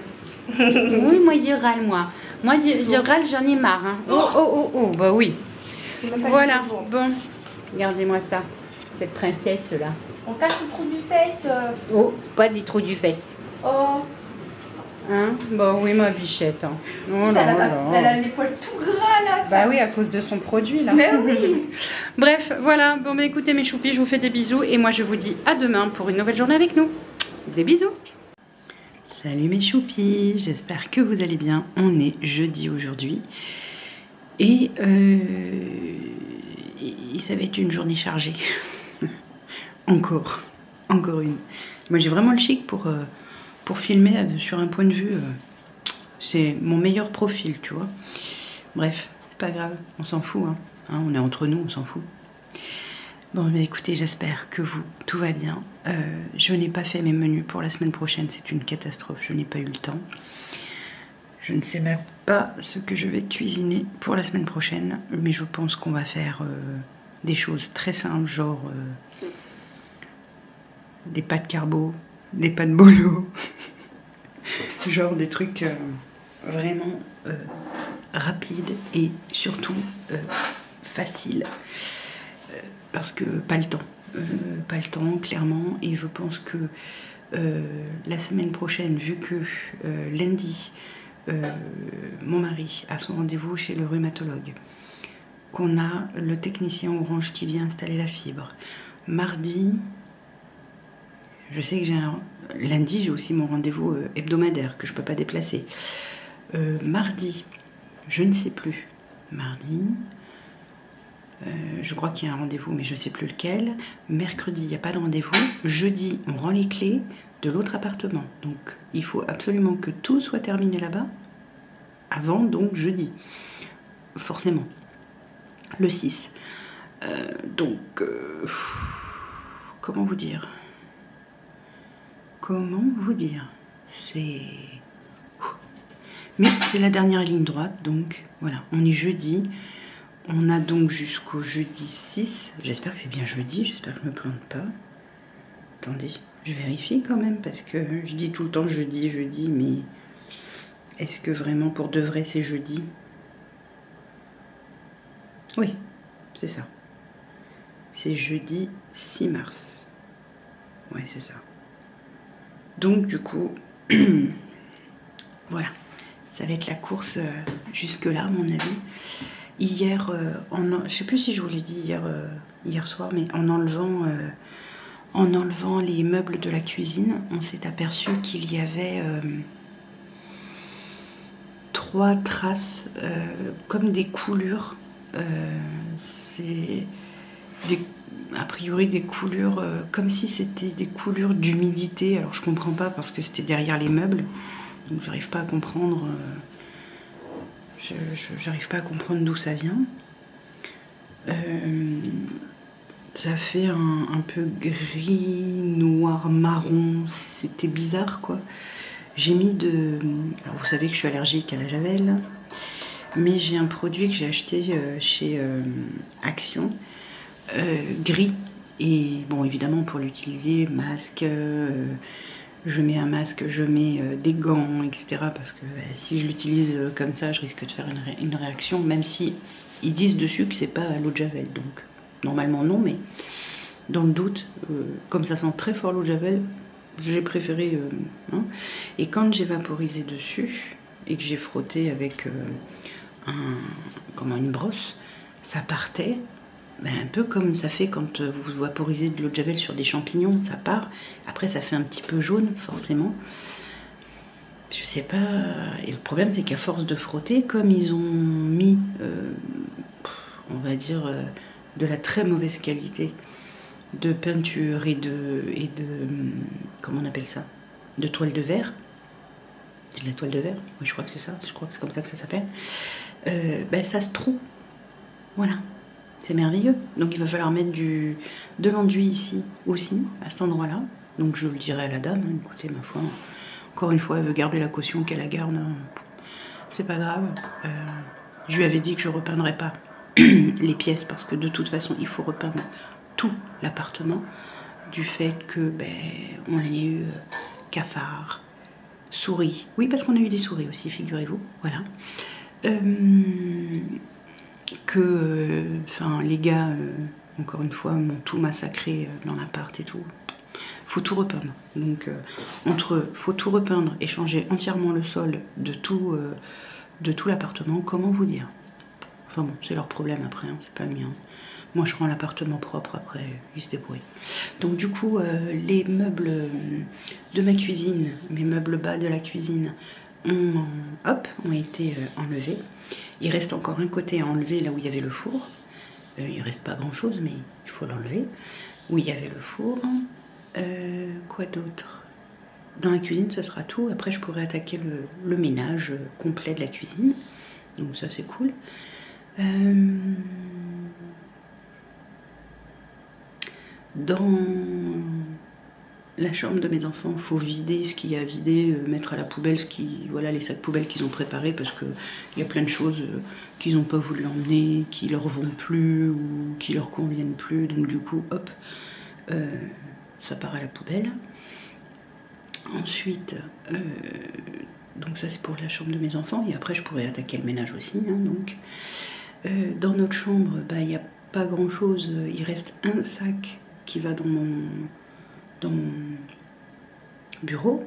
Oui, moi, je râle, moi. Moi, je râle, j'en ai marre. Hein. Oh, bah oui. Voilà, bon. Regardez-moi ça, cette princesse-là. On cache le trou du fesse. Oh, pas des trous du fesse. Oh. Hein? Bah oui, ma bichette. Hein. Oh elle a les poils tout gras, là. Ça. Bah oui, à cause de son produit, là. Mais oui. Bref, voilà. Bon, bah écoutez, mes choupis, je vous fais des bisous. Et moi, je vous dis à demain pour une nouvelle journée avec nous. Des bisous. Salut mes choupis, j'espère que vous allez bien. On est jeudi aujourd'hui et ça va être une journée chargée. encore une. Moi j'ai vraiment le chic pour filmer sur un point de vue. C'est mon meilleur profil, tu vois. Bref, c'est pas grave, on s'en fout. Hein. On est entre nous, on s'en fout. Bon, mais écoutez, j'espère que tout va bien. Je n'ai pas fait mes menus pour la semaine prochaine, c'est une catastrophe, je n'ai pas eu le temps. Je ne sais même pas ce que je vais cuisiner pour la semaine prochaine, mais je pense qu'on va faire des choses très simples, genre des pâtes carbo, des pâtes bolo, genre des trucs vraiment rapides et surtout faciles. Parce que pas le temps clairement, et je pense que la semaine prochaine, vu que lundi mon mari a son rendez-vous chez le rhumatologue, qu'on a le technicien Orange qui vient installer la fibre, mardi, je sais que lundi j'ai aussi mon rendez-vous hebdomadaire que je peux pas déplacer, mardi, je ne sais plus, mardi... je crois qu'il y a un rendez-vous, mais je ne sais plus lequel. Mercredi, il n'y a pas de rendez-vous. Jeudi, on rend les clés de l'autre appartement. Donc, il faut absolument que tout soit terminé là-bas avant, donc, jeudi. Forcément. Le 6. Comment vous dire? C'est... Mais c'est la dernière ligne droite, donc, voilà. On est jeudi. On a donc jusqu'au jeudi 6. J'espère que c'est bien jeudi, j'espère que je ne me plante pas. Attendez, je vérifie quand même, parce que je dis tout le temps jeudi, mais est-ce que vraiment pour de vrai c'est jeudi? Oui, c'est ça. C'est jeudi 6 mars. Ouais, c'est ça. Donc du coup, voilà, ça va être la course jusque là, à mon avis. Hier, je sais plus si je vous l'ai dit hier soir, mais en enlevant les meubles de la cuisine, on s'est aperçu qu'il y avait 3 traces comme des coulures. C'est a priori des coulures comme si c'était des coulures d'humidité. Alors je comprends pas parce que c'était derrière les meubles, donc j'arrive pas à comprendre. J'arrive pas à comprendre d'où ça vient. Ça fait un peu gris, noir, marron. C'était bizarre quoi. J'ai mis alors vous savez que je suis allergique à la javel, mais j'ai un produit que j'ai acheté chez Action, gris. Et bon, évidemment, pour l'utiliser, masque, je mets un masque, je mets des gants, etc. Parce que si je l'utilise comme ça, je risque de faire une réaction, même si ils disent dessus que c'est pas à l'eau de javel. Donc, normalement, non, mais dans le doute, comme ça sent très fort l'eau de javel, j'ai préféré. Hein. Et quand j'ai vaporisé dessus et que j'ai frotté avec une brosse, ça partait. Ben, un peu comme ça fait quand vous vaporisez de l'eau de javel sur des champignons, ça part. Après, ça fait un petit peu jaune, forcément. Je sais pas. Et le problème, c'est qu'à force de frotter, comme ils ont mis, on va dire, de la très mauvaise qualité de peinture et de comment on appelle ça, de toile de verre. C'est de la toile de verre. Oui, je crois que c'est ça. Je crois que c'est comme ça que ça s'appelle. Ben, ça se trouve. Voilà. C'est merveilleux. Donc il va falloir mettre de l'enduit ici aussi, à cet endroit-là. Donc je le dirai à la dame, hein, écoutez, ma foi, encore une fois, elle veut garder la caution, qu'elle la garde. Hein. C'est pas grave. Je lui avais dit que je repeindrais pas les pièces parce que de toute façon, il faut repeindre tout l'appartement du fait que on a eu cafards, souris. Oui, parce qu'on a eu des souris aussi, figurez-vous. Voilà. Les gars, encore une fois, m'ont tout massacré dans l'appart et tout. Faut tout repeindre. Donc, faut tout repeindre et changer entièrement le sol de tout l'appartement, comment vous dire? Enfin bon, c'est leur problème après, hein, c'est pas le mien. Moi, je rends l'appartement propre, après, ils se débrouillent. Donc, du coup, les meubles de ma cuisine, mes meubles bas de la cuisine, ont été enlevés. Il reste encore un côté à enlever, là où il y avait le four. Il reste pas grand chose, mais il faut l'enlever. Où il y avait le four. Quoi d'autre? Dans la cuisine, ce sera tout. Après, je pourrais attaquer le ménage complet de la cuisine. Donc ça, c'est cool. Dans la chambre de mes enfants, il faut vider ce qu'il y a à vider, mettre à la poubelle les sacs poubelles qu'ils ont préparés parce qu'il y a plein de choses qu'ils n'ont pas voulu l'emmener, qui leur vont plus ou qui leur conviennent plus. Donc du coup, hop, ça part à la poubelle. Ensuite, donc ça c'est pour la chambre de mes enfants et après je pourrais attaquer le ménage aussi. Hein, donc. Dans notre chambre, il n'y a pas grand chose, il reste un sac qui va dans mon bureau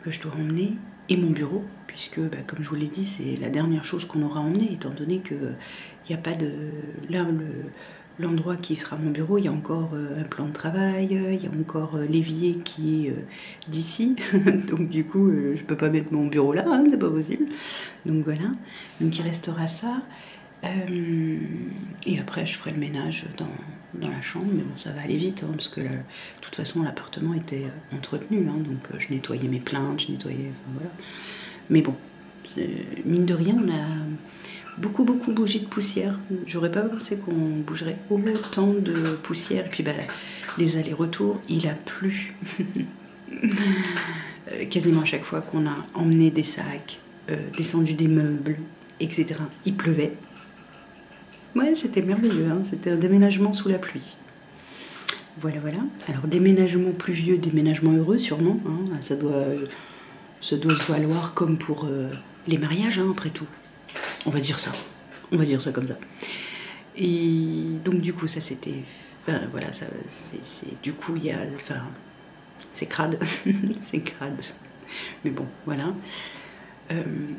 que je dois emmener et mon bureau puisque comme je vous l'ai dit c'est la dernière chose qu'on aura emmené étant donné que il n'y a pas de là l'endroit qui sera mon bureau, il y a encore un plan de travail, il y a encore l'évier qui est d'ici donc du coup je peux pas mettre mon bureau là, hein, c'est pas possible, donc voilà, donc il restera ça. Et après je ferai le ménage dans la chambre, mais bon ça va aller vite hein, parce que de toute façon l'appartement était entretenu hein, donc je nettoyais mes plaintes, voilà. Mais bon, mine de rien on a beaucoup bougé de poussière. J'aurais pas pensé qu'on bougerait autant de poussière. Et puis les allers-retours, il a plu quasiment à chaque fois qu'on a emmené des sacs, descendu des meubles, etc. Il pleuvait. Ouais, c'était merveilleux, hein. C'était un déménagement sous la pluie. Voilà. Alors, déménagement pluvieux, déménagement heureux, sûrement. Hein. Ça doit se valoir comme pour les mariages, hein, après tout. On va dire ça comme ça. Et donc du coup ça c'était... Enfin, voilà, ça, du coup il y a... Enfin, c'est crade. C'est crade. Mais bon, voilà.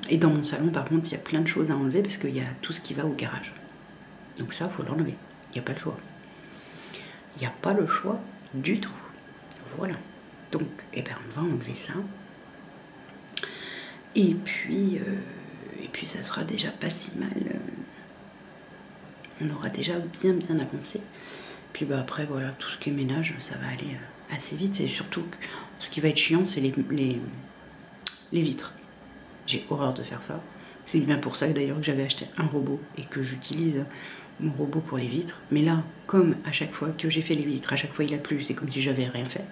Et dans mon salon par contre il y a plein de choses à enlever parce qu'il y a tout ce qui va au garage. Donc ça, il faut l'enlever. Il n'y a pas le choix. Il n'y a pas le choix du tout. Voilà. Donc, eh ben, on va enlever ça. Et puis ça sera déjà pas si mal. On aura déjà bien avancé. Puis bah, après, voilà, tout ce qui est ménage, ça va aller assez vite. C'est surtout que ce qui va être chiant, c'est les vitres. J'ai horreur de faire ça. C'est bien pour ça d'ailleurs que j'avais acheté un robot et que j'utilise mon robot pour les vitres. Mais là, comme à chaque fois que j'ai fait les vitres, à chaque fois il a plu, c'est comme si j'avais rien fait.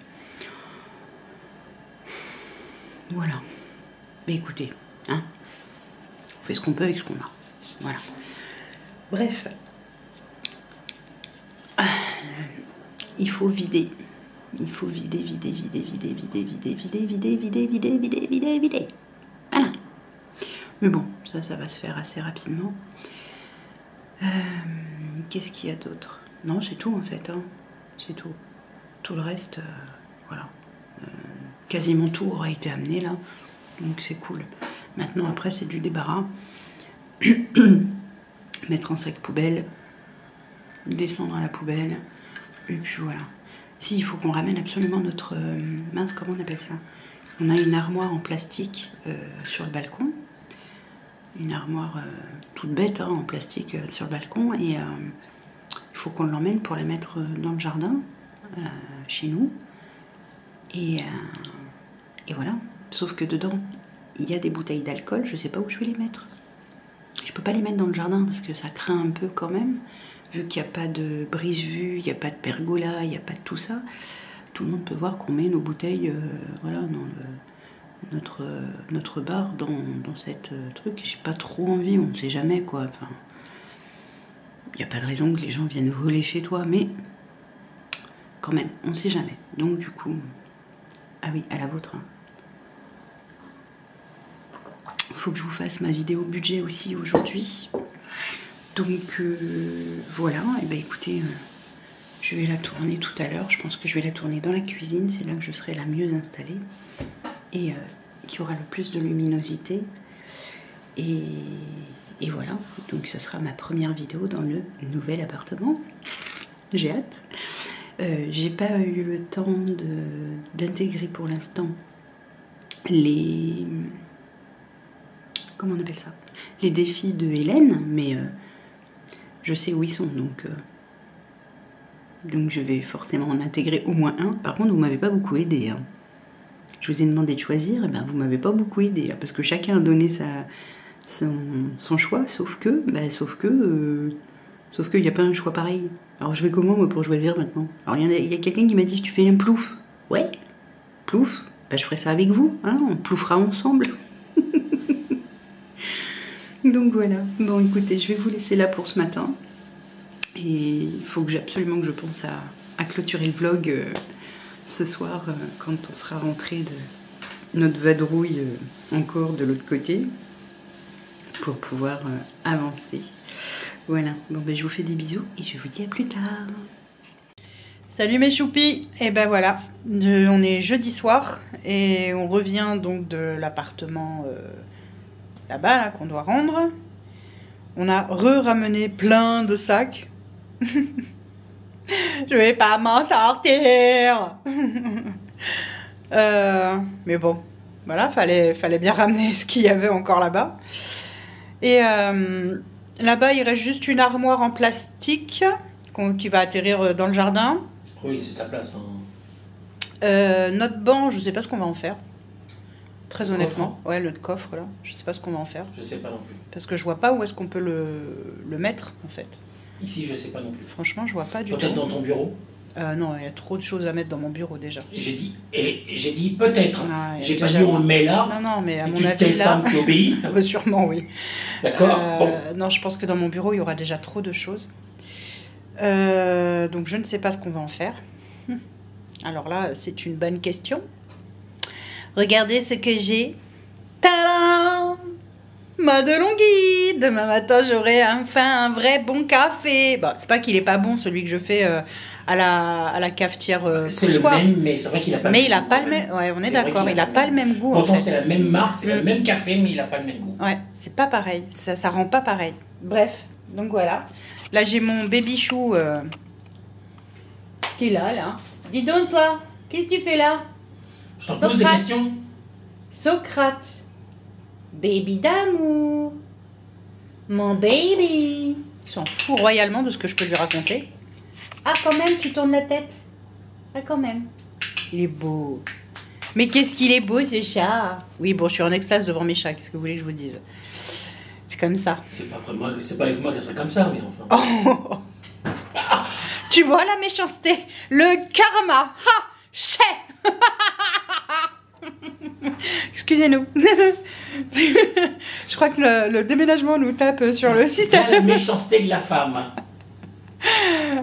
Voilà. Mais écoutez, hein, on fait ce qu'on peut avec ce qu'on a. Voilà. Bref. Il faut vider. Il faut vider. Voilà. Mais bon, ça va se faire assez rapidement. Qu'est-ce qu'il y a d'autre? Non, c'est tout en fait, hein. C'est tout. Tout le reste, voilà. Quasiment tout aura été amené là, donc c'est cool. Maintenant après c'est du débarras. Mettre en sac poubelle, descendre à la poubelle, et puis voilà. Si, il faut qu'on ramène absolument notre... mince, comment on appelle ça? On a une armoire en plastique sur le balcon. Une armoire toute bête, hein, en plastique sur le balcon, et il faut qu'on l'emmène pour la mettre dans le jardin, chez nous. Et voilà. Sauf que dedans, il y a des bouteilles d'alcool, je sais pas où je vais les mettre. Je peux pas les mettre dans le jardin parce que ça craint un peu quand même, vu qu'il n'y a pas de brise-vue, il n'y a pas de pergola, il n'y a pas de tout ça. Tout le monde peut voir qu'on met nos bouteilles voilà, dans notre bar, dans cette truc. J'ai pas trop envie, on ne sait jamais quoi. Enfin, il n'y a pas de raison que les gens viennent voler chez toi, mais quand même, on ne sait jamais. Donc du coup, ah oui, à la vôtre. Hein. Faut que je vous fasse ma vidéo budget aussi aujourd'hui. Donc voilà, et ben écoutez, je vais la tourner tout à l'heure. Je pense que je vais la tourner dans la cuisine, c'est là que je serai la mieux installée et qui aura le plus de luminosité. Et voilà, donc ce sera ma première vidéo dans le nouvel appartement. J'ai hâte. J'ai pas eu le temps d'intégrer pour l'instant les... Comment on appelle ça? Les défis de Hélène, mais je sais où ils sont, donc je vais forcément en intégrer au moins un. Par contre, vous m'avez pas beaucoup aidé. Hein. Je vous ai demandé de choisir, et ben vous m'avez pas beaucoup aidé, hein, parce que chacun a donné son choix, sauf que il n'y a pas un choix pareil. Alors je vais comment moi pour choisir maintenant? Alors il y a quelqu'un qui m'a dit tu fais un plouf. Ouais, plouf. Ben, je ferai ça avec vous, hein, on ploufera ensemble. Donc voilà, bon écoutez, je vais vous laisser là pour ce matin. Et il faut que absolument que je pense à clôturer le vlog ce soir quand on sera rentré de notre vadrouille encore de l'autre côté pour pouvoir avancer. Voilà, bon ben je vous fais des bisous et je vous dis à plus tard. Salut mes choupis, et ben voilà, on est jeudi soir et on revient donc de l'appartement là-bas là, qu'on doit rendre. On a ramené plein de sacs. Je vais pas m'en sortir. Mais bon, voilà, fallait bien ramener ce qu'il y avait encore là-bas. Et là-bas, il reste juste une armoire en plastique qui va atterrir dans le jardin. Oui, c'est sa place. Hein. Notre banc, je sais pas ce qu'on va en faire. Très honnêtement. Coffre. Ouais, notre coffre là. Je sais pas ce qu'on va en faire. Je sais pas non plus. Parce que je vois pas où est-ce qu'on peut le mettre en fait. Ici, je sais pas non plus. Franchement, je vois pas du tout. Peut-être dans ton bureau. Non, il y a trop de choses à mettre dans mon bureau déjà. J'ai dit peut-être. Ah, j'ai pas dit on le met là. Non, mais à mon tu avis t'es là. femme qui obéit. Sûrement, oui. D'accord. Bon. Non, je pense que dans mon bureau, il y aura déjà trop de choses. Donc je ne sais pas ce qu'on va en faire. Alors là, c'est une bonne question. Regardez ce que j'ai. Tadam! Madelonghi, demain matin j'aurai enfin un vrai bon café. Bon, c'est pas qu'il est pas bon celui que je fais à la cafetière C'est le soir. même, mais c'est vrai qu'il a pas Mais le il a même pas goût, le même. quand Ouais, on est C'est vrai d'accord. qu'il Il a pas le même goût. En Pourtant, fait. c'est la même marque, c'est le Mm. même café, mais il a pas le même goût. Ouais, c'est pas pareil. Ça rend pas pareil. Bref, donc voilà. Là j'ai mon baby chou qui est là. Dis donc toi, qu'est-ce que tu fais là? Je t'en pose des Socrate. questions. Socrate, baby d'amour, mon baby. Il s'en fout royalement de ce que je peux lui raconter. Ah, quand même, tu tournes la tête. Ah, quand même. Il est beau. Mais qu'est-ce qu'il est beau, ce chat. Oui, bon, je suis en extase devant mes chats. Qu'est-ce que vous voulez que je vous dise? C'est comme ça. C'est pas après moi, c'est pas avec moi qu'elle serait comme ça, mais enfin. Tu vois la méchanceté, le karma. Ha, chais. Excusez-nous. Je crois que le déménagement nous tape sur le système. La méchanceté de la femme.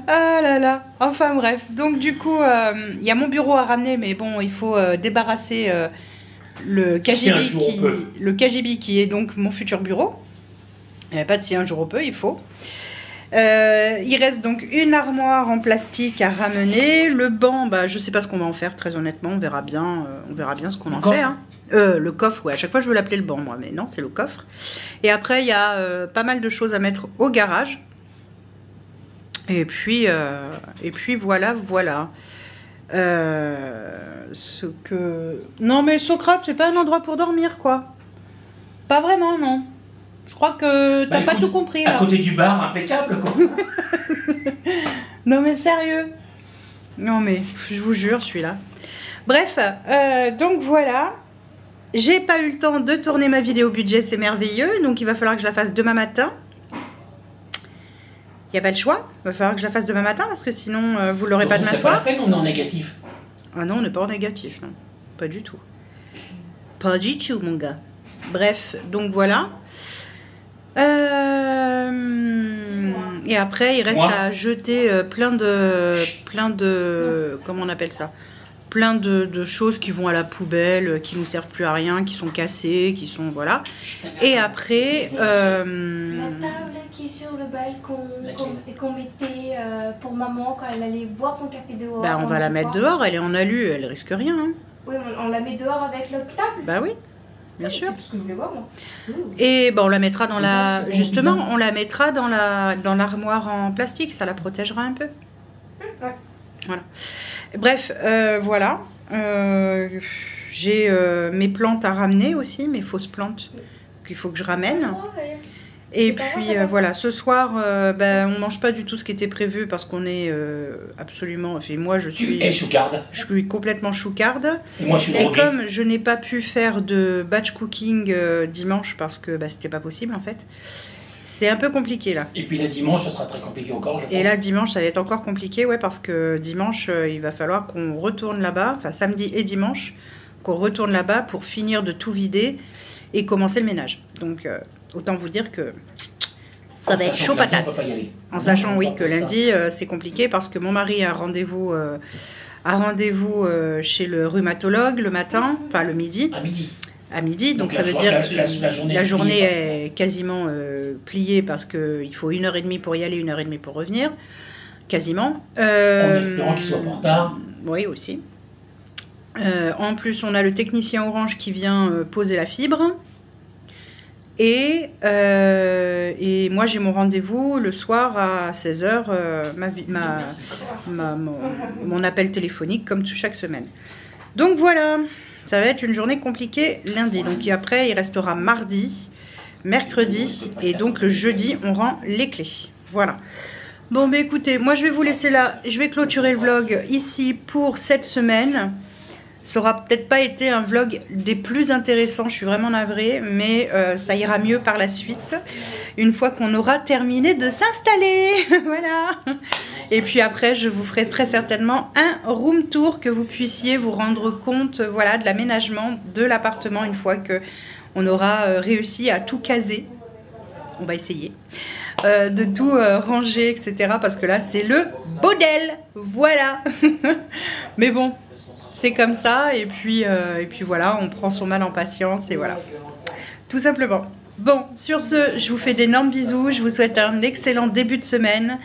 Ah là là. Enfin bref. Donc du coup, il y a mon bureau à ramener, mais bon, il faut débarrasser le Si un KGB jour on peut. le KGB qui est donc mon futur bureau. Pas de si un jour on peut, il faut. Il reste donc une armoire en plastique à ramener. Le banc, bah, je sais pas ce qu'on va en faire, très honnêtement. On verra bien ce qu'on Le en coffre. fait. Hein. Le coffre, ouais. À chaque fois, je veux l'appeler le banc, moi. Mais non, c'est le coffre. Et après, il y a pas mal de choses à mettre au garage. Et puis voilà. Non, mais Socrate, c'est pas un endroit pour dormir, quoi. Pas vraiment, non. Je crois que t'as pas écoute, tout compris, À là. côté du bar, impeccable, quoi. Non mais sérieux. Non mais je vous jure celui-là. Bref, donc voilà. J'ai pas eu le temps de tourner ma vidéo budget, c'est merveilleux. Donc il va falloir que je la fasse demain matin. Il n'y a pas le choix. Il va falloir que je la fasse demain matin parce que sinon vous l'aurez pas Donc, demain c'est pas la soir. peine, on est en négatif. Ah non, on n'est pas en négatif, non. Pas du tout. Pas du tout, mon gars. Bref, donc voilà. Et après, il reste Moi à jeter plein de, comment on appelle ça? Plein de choses qui vont à la poubelle, qui nous servent plus à rien, qui sont cassées, qui sont, voilà. Et après, La table qui est sur le balcon Laquelle et qu'on mettait pour maman quand elle allait boire son café dehors. bah, on va la mettre dehors, elle est en alu, elle risque rien. Hein. Oui, on la met dehors avec l'autre table. Bah oui, bien sûr. C'est tout ce que je voulais voir, moi. Et bah, on la mettra dans la, c'est bon, justement, bizarre. on la mettra dans l'armoire en plastique, ça la protégera un peu. Ouais. Voilà. Bref, voilà. J'ai mes plantes à ramener aussi, mes fausses plantes qu'il faut que je ramène. Ouais. Et C'est pas puis grave. voilà, ce soir, ben, on mange pas du tout ce qui était prévu parce qu'on est absolument. Enfin, moi, je Tu es choucarde. suis complètement choucarde. Et moi, je suis Et drogué. comme je n'ai pas pu faire de batch cooking dimanche parce que bah, c'était pas possible en fait, c'est un peu compliqué là. Et puis, le dimanche, ça sera très compliqué encore, je pense. Et là, dimanche, ça va être encore compliqué, ouais, parce que dimanche, il va falloir qu'on retourne là-bas, enfin samedi et dimanche, qu'on retourne là-bas pour finir de tout vider et commencer le ménage. Donc, autant vous dire que ça va être chaud On patate. peut pas y aller. En sachant, Non, oui, pas que pour ça. lundi, c'est compliqué parce que mon mari a rendez-vous chez le rhumatologue le matin, enfin le midi, À midi. donc Donc ça la veut jour- dire la- que la journée la est journée pliée, est quasiment pliée parce qu'il faut 1h30 pour y aller, 1h30 pour revenir, quasiment. En espérant qu'il soit pas en retard. Oui, aussi. En plus, on a le technicien Orange qui vient poser la fibre. Et moi, j'ai mon rendez-vous le soir à 16h, mon appel téléphonique, comme chaque semaine. Donc voilà, ça va être une journée compliquée lundi. Donc après, il restera mardi, mercredi, et donc le jeudi, on rend les clés. Voilà. Bon, bah écoutez, moi je vais vous laisser là. Je vais clôturer le vlog ici pour cette semaine. Ça aura peut-être pas été un vlog des plus intéressants, je suis vraiment navrée, mais ça ira mieux par la suite, une fois qu'on aura terminé de s'installer. Voilà. Et puis après, je vous ferai très certainement un room tour, que vous puissiez vous rendre compte, voilà, de l'aménagement de l'appartement une fois que on aura réussi à tout caser. On va essayer. De tout ranger, etc. Parce que là, c'est le bordel. Voilà. Mais bon, c'est comme ça. Et puis voilà, on prend son mal en patience. Et voilà. Tout simplement. Bon, sur ce, je vous fais d'énormes bisous. Je vous souhaite un excellent début de semaine.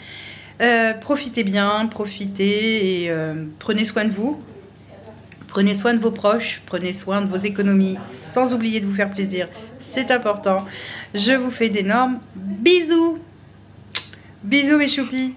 Profitez bien, profitez et prenez soin de vous. Prenez soin de vos proches, prenez soin de vos économies, sans oublier de vous faire plaisir. C'est important. Je vous fais d'énormes bisous. Bisous mes choupis.